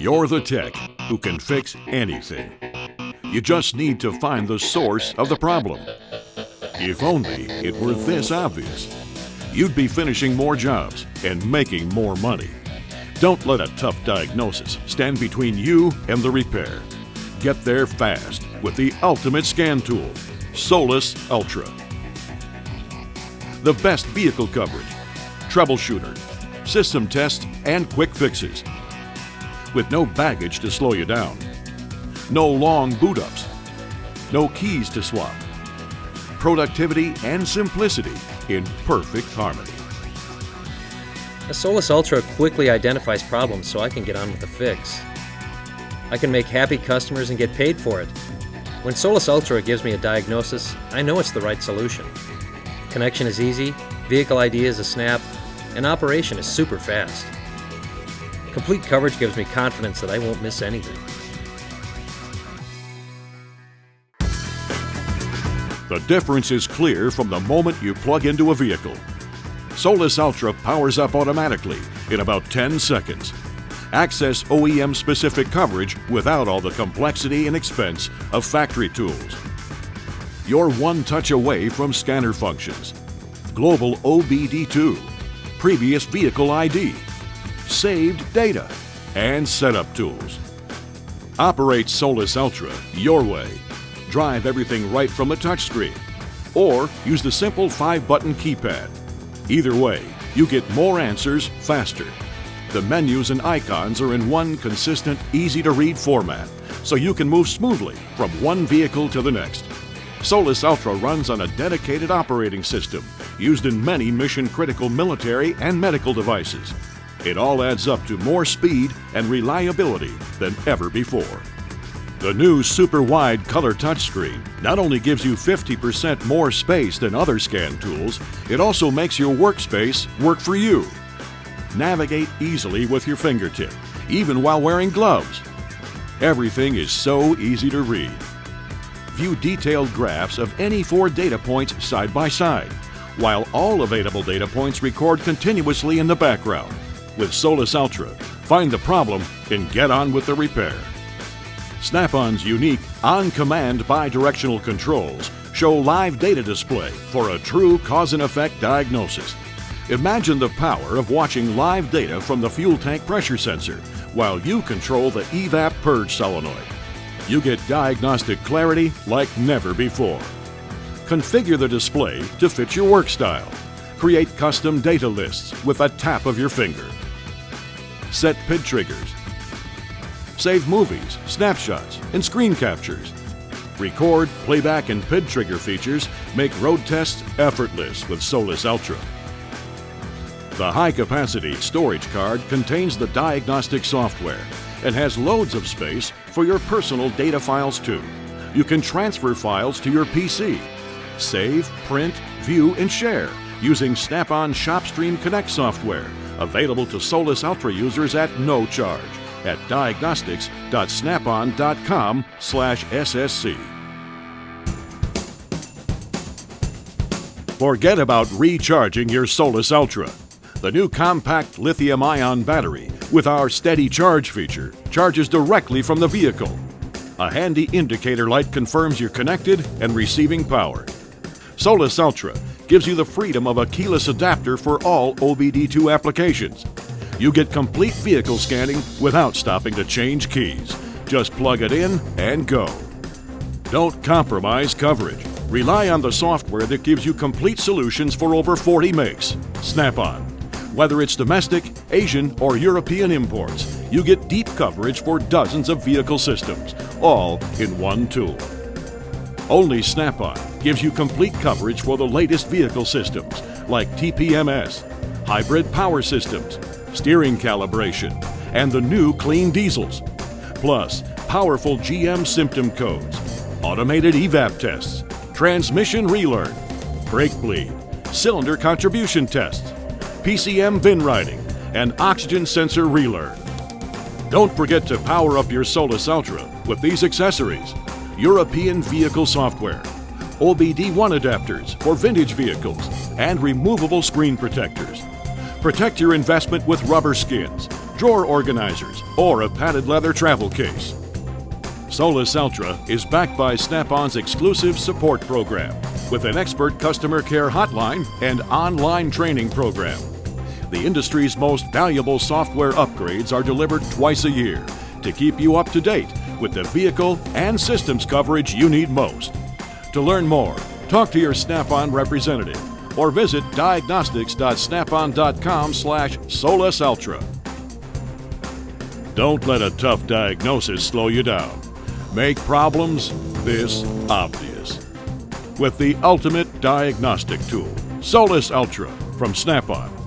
You're the tech who can fix anything. You just need to find the source of the problem. If only it were this obvious. You'd be finishing more jobs and making more money. Don't let a tough diagnosis stand between you and the repair. Get there fast with the ultimate scan tool, SOLUS Ultra. The best vehicle coverage, troubleshooter, system tests, and quick fixes. With no baggage to slow you down. No long boot-ups. No keys to swap. Productivity and simplicity in perfect harmony. The SOLUS Ultra quickly identifies problems so I can get on with the fix. I can make happy customers and get paid for it. When SOLUS Ultra gives me a diagnosis, I know it's the right solution. Connection is easy, vehicle ID is a snap, and operation is super fast. Complete coverage gives me confidence that I won't miss anything. The difference is clear from the moment you plug into a vehicle. SOLUS Ultra powers up automatically in about 10 seconds. Access OEM-specific coverage without all the complexity and expense of factory tools. You're one touch away from scanner functions, global OBD2, previous vehicle ID, saved data, and setup tools. Operate SOLUS Ultra your way. Drive everything right from the touchscreen, or use the simple 5-button keypad. Either way, you get more answers faster. The menus and icons are in one consistent, easy-to-read format, so you can move smoothly from one vehicle to the next. SOLUS Ultra runs on a dedicated operating system used in many mission-critical military and medical devices. It all adds up to more speed and reliability than ever before. The new super-wide color touchscreen not only gives you 50% more space than other scan tools, it also makes your workspace work for you. Navigate easily with your fingertip, even while wearing gloves. Everything is so easy to read. View detailed graphs of any 4 data points side by side, while all available data points record continuously in the background. With SOLUS Ultra, find the problem and get on with the repair. Snap-on's unique on-command bidirectional controls show live data display for a true cause and effect diagnosis. Imagine the power of watching live data from the fuel tank pressure sensor while you control the evap purge solenoid. You get diagnostic clarity like never before. Configure the display to fit your work style. Create custom data lists with a tap of your finger. Set PID triggers. Save movies, snapshots, and screen captures. Record, playback, and PID trigger features make road tests effortless with SOLUS Ultra. The high-capacity storage card contains the diagnostic software and has loads of space for your personal data files too. You can transfer files to your PC, save, print, view, and share using Snap-on ShopStream Connect software, available to SOLUS Ultra users at no charge at diagnostics.snapon.com/SSC. Forget about recharging your SOLUS Ultra. The new compact lithium-ion battery with our steady charge feature charges directly from the vehicle. A handy indicator light confirms you're connected and receiving power. SOLUS Ultra gives you the freedom of a keyless adapter for all OBD2 applications. You get complete vehicle scanning without stopping to change keys. Just plug it in and go. Don't compromise coverage. Rely on the software that gives you complete solutions for over 40 makes. Snap-on. Whether it's domestic, Asian, or European imports, you get deep coverage for dozens of vehicle systems, all in one tool. Only Snap-on gives you complete coverage for the latest vehicle systems like TPMS, hybrid power systems, steering calibration, and the new clean diesels. Plus, powerful GM symptom codes, automated evap tests, transmission relearn, brake bleed, cylinder contribution tests, PCM VIN writing, and oxygen sensor relearn. Don't forget to power up your SOLUS Ultra with these accessories: European vehicle software, OBD1 adapters for vintage vehicles, and removable screen protectors. Protect your investment with rubber skins, drawer organizers, or a padded leather travel case. SOLUS Ultra is backed by Snap-on's exclusive support program with an expert customer care hotline and online training program. The industry's most valuable software upgrades are delivered twice a year to keep you up to date with the vehicle and systems coverage you need most. To learn more, talk to your Snap-on representative or visit diagnostics.snapon.com/SOLUS Ultra. Don't let a tough diagnosis slow you down. Make problems this obvious with the ultimate diagnostic tool, SOLUS Ultra from Snap-on.